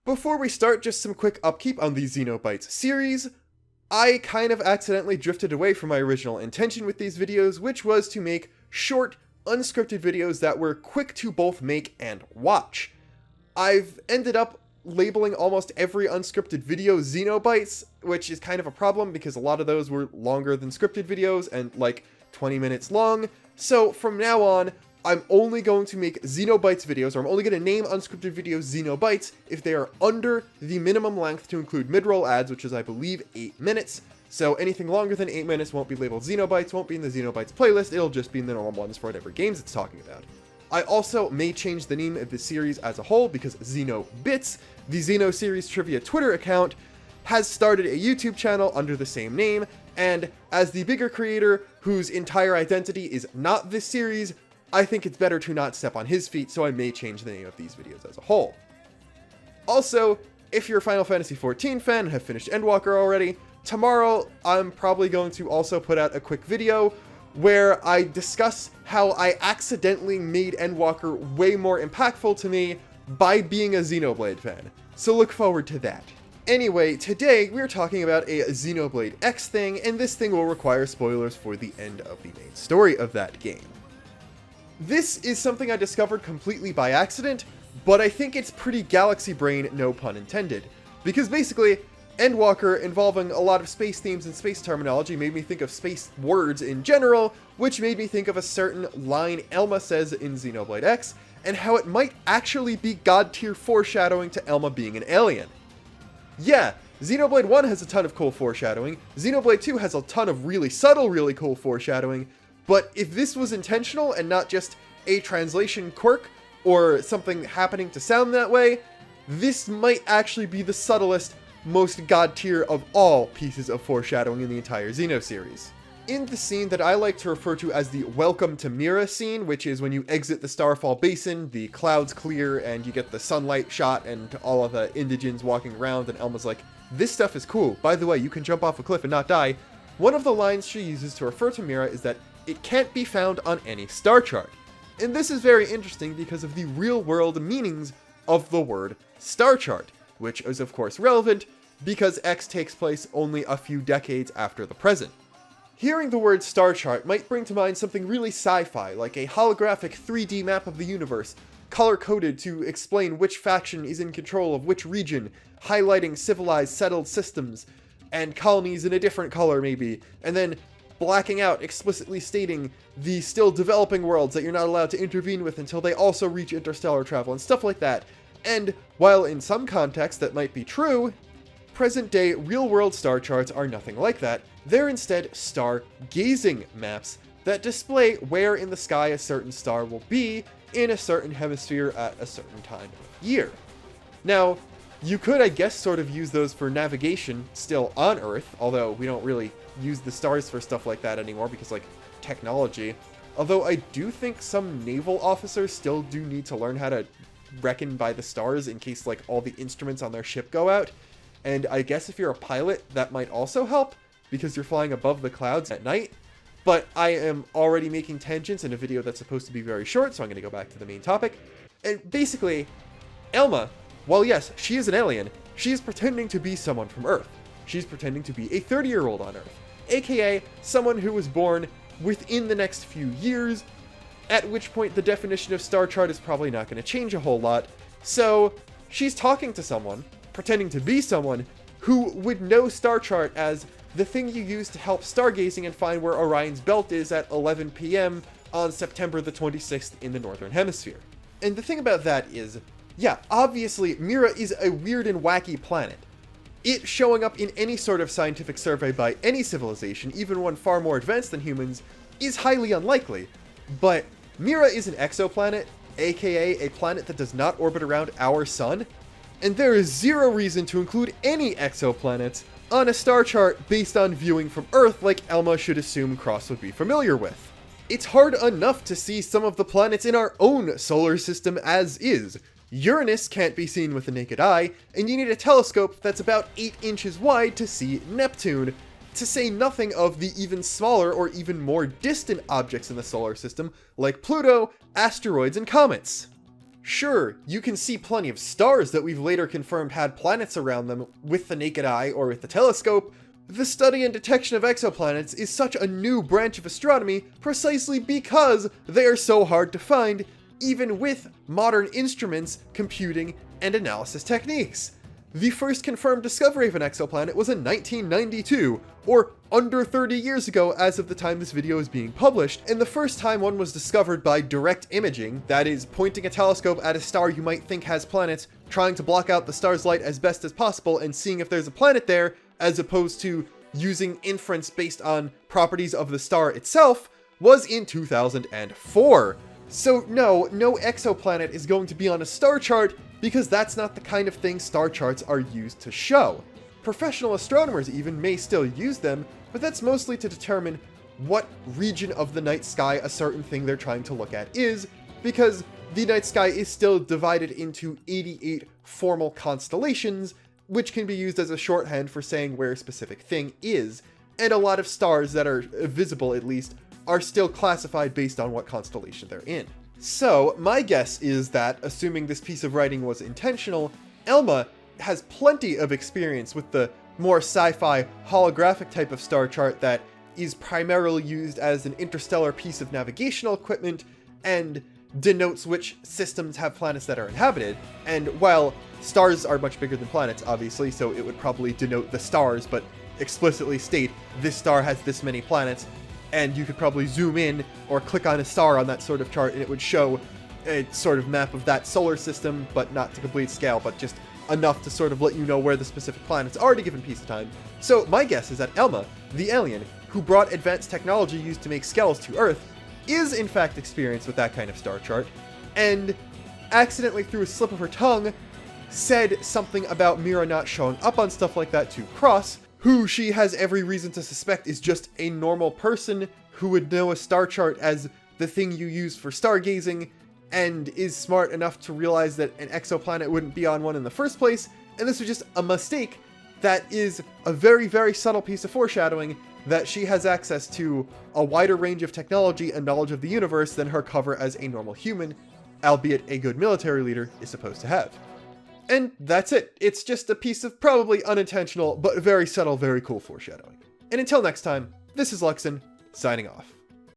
Before we start, just some quick upkeep on the Xenobites series. I kind of accidentally drifted away from my original intention with these videos, which was to make short, unscripted videos that were quick to both make and watch. I've ended up labeling almost every unscripted video Xenobites, which is kind of a problem because a lot of those were longer than scripted videos and like 20 minutes long. So from now on, I'm only going to make Xenobites videos, or I'm only going to name unscripted videos Xenobites if they are under the minimum length to include mid-roll ads, which is, I believe, 8 minutes. So anything longer than 8 minutes won't be labeled Xenobites, won't be in the Xenobites playlist, it'll just be in the normal ones for whatever games it's talking about. I also may change the name of the series as a whole because Xenobits, the Xeno series trivia Twitter account, has started a YouTube channel under the same name, and as the bigger creator whose entire identity is not this series, I think it's better to not step on his feet, so I may change the name of these videos as a whole. Also, if you're a Final Fantasy XIV fan and have finished Endwalker already, tomorrow I'm probably going to also put out a quick video where I discuss how I accidentally made Endwalker way more impactful to me by being a Xenoblade fan. So look forward to that. Anyway, today we're talking about a Xenoblade X thing, and this thing will require spoilers for the end of the main story of that game. This is something I discovered completely by accident, but I think it's pretty galaxy brain, no pun intended. Because basically, Endwalker involving a lot of space themes and space terminology made me think of space words in general, which made me think of a certain line Elma says in Xenoblade X, and how it might actually be god-tier foreshadowing to Elma being an alien. Yeah, Xenoblade 1 has a ton of cool foreshadowing, Xenoblade 2 has a ton of really subtle, really cool foreshadowing, but if this was intentional and not just a translation quirk or something happening to sound that way, this might actually be the subtlest, most god tier of all pieces of foreshadowing in the entire Xeno series. In the scene that I like to refer to as the Welcome to Mira scene, which is when you exit the Starfall Basin, the clouds clear, and you get the sunlight shot and all of the indigents walking around, and Elma's like, "This stuff is cool. By the way, you can jump off a cliff and not die." One of the lines she uses to refer to Mira is that it can't be found on any star chart. And this is very interesting because of the real-world meanings of the word star chart, which is of course relevant because X takes place only a few decades after the present. Hearing the word star chart might bring to mind something really sci-fi, like a holographic 3D map of the universe, color-coded to explain which faction is in control of which region, highlighting civilized settled systems, and colonies in a different color maybe, and then blacking out, explicitly stating the still developing worlds that you're not allowed to intervene with until they also reach interstellar travel and stuff like that. And while in some contexts that might be true, present-day real-world star charts are nothing like that. They're instead star-gazing maps that display where in the sky a certain star will be in a certain hemisphere at a certain time of year. Now, you could, I guess, sort of use those for navigation still on Earth, although we don't really use the stars for stuff like that anymore because, like, technology. Although I do think some naval officers still do need to learn how to reckon by the stars in case, like, all the instruments on their ship go out. And I guess if you're a pilot, that might also help because you're flying above the clouds at night. But I am already making tangents in a video that's supposed to be very short, so I'm going to go back to the main topic. And basically, Elma, while yes, she is an alien, she is pretending to be someone from Earth. She's pretending to be a 30-year-old on Earth, aka someone who was born within the next few years, at which point the definition of star chart is probably not going to change a whole lot. So she's talking to someone, pretending to be someone, who would know star chart as the thing you use to help stargazing and find where Orion's belt is at 11 p.m. on September the 26th in the Northern Hemisphere. And the thing about that is, yeah, obviously Mira is a weird and wacky planet. It showing up in any sort of scientific survey by any civilization, even one far more advanced than humans, is highly unlikely. But Mira is an exoplanet, aka a planet that does not orbit around our sun, and there is zero reason to include any exoplanets on a star chart based on viewing from Earth like Elma should assume Cross would be familiar with. It's hard enough to see some of the planets in our own solar system as is. Uranus can't be seen with the naked eye, and you need a telescope that's about 8 inches wide to see Neptune, to say nothing of the even smaller or even more distant objects in the solar system like Pluto, asteroids, and comets. Sure, you can see plenty of stars that we've later confirmed had planets around them with the naked eye or with the telescope. The study and detection of exoplanets is such a new branch of astronomy precisely because they are so hard to find, even with modern instruments, computing, and analysis techniques. The first confirmed discovery of an exoplanet was in 1992, or under 30 years ago as of the time this video is being published, and the first time one was discovered by direct imaging, that is, pointing a telescope at a star you might think has planets, trying to block out the star's light as best as possible, and seeing if there's a planet there, as opposed to using inference based on properties of the star itself, was in 2004. So no exoplanet is going to be on a star chart, because that's not the kind of thing star charts are used to show. Professional astronomers even may still use them, but that's mostly to determine what region of the night sky a certain thing they're trying to look at is, because the night sky is still divided into 88 formal constellations, which can be used as a shorthand for saying where a specific thing is, and a lot of stars that are visible at least are still classified based on what constellation they're in. So, my guess is that, assuming this piece of writing was intentional, Elma has plenty of experience with the more sci-fi holographic type of star chart that is primarily used as an interstellar piece of navigational equipment and denotes which systems have planets that are inhabited. And while stars are much bigger than planets, obviously, so it would probably denote the stars, but explicitly state this star has this many planets, and you could probably zoom in or click on a star on that sort of chart and it would show a sort of map of that solar system, but not to complete scale, but just enough to sort of let you know where the specific planets are at a given piece of time. So my guess is that Elma, the alien, who brought advanced technology used to make skells to Earth, is in fact experienced with that kind of star chart, and accidentally through a slip of her tongue said something about Mira not showing up on stuff like that to Cross, who she has every reason to suspect is just a normal person who would know a star chart as the thing you use for stargazing, and is smart enough to realize that an exoplanet wouldn't be on one in the first place, and this was just a mistake that is a very, very subtle piece of foreshadowing that she has access to a wider range of technology and knowledge of the universe than her cover as a normal human, albeit a good military leader, is supposed to have. And that's it. It's just a piece of probably unintentional, but very subtle, very cool foreshadowing. And until next time, this is Luxon, signing off.